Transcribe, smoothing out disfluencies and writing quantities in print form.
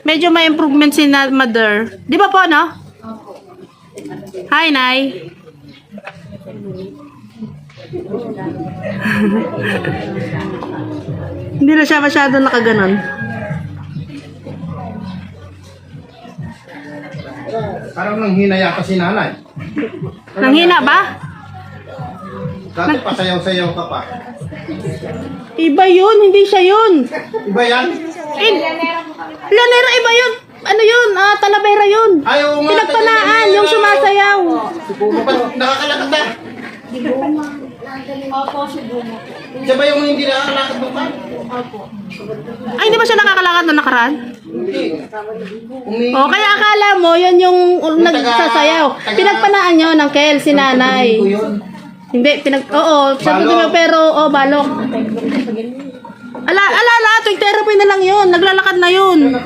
medyo may improvement si mother. Di ba po, no? Hi, Nay. Hindi na siya masyado nakaganon. Parang nanghina yata si nanay. Nanghina ba? Dati pasayaw-sayaw ka pa. Iba yun, hindi siya yun. Iba yan? Lanera, iba yun. Ano yun? Talavera yun. Ayaw nga. Pinagpanaan, yung sumasayaw. Nakakalakad na. Opo, subumo. Siya ba yung hindi nakakalakad mo pa? Ay, hindi ba siya nakakalakad na nakaraan? Hindi. O, kaya akala mo, yun yung nagsasayaw. Pinagpanaan nyo ng Kel, si nanay. Hindi, oo, sabi ko pero, balok. Ala, tuwing therapy na lang yun. Naglalakad na yun.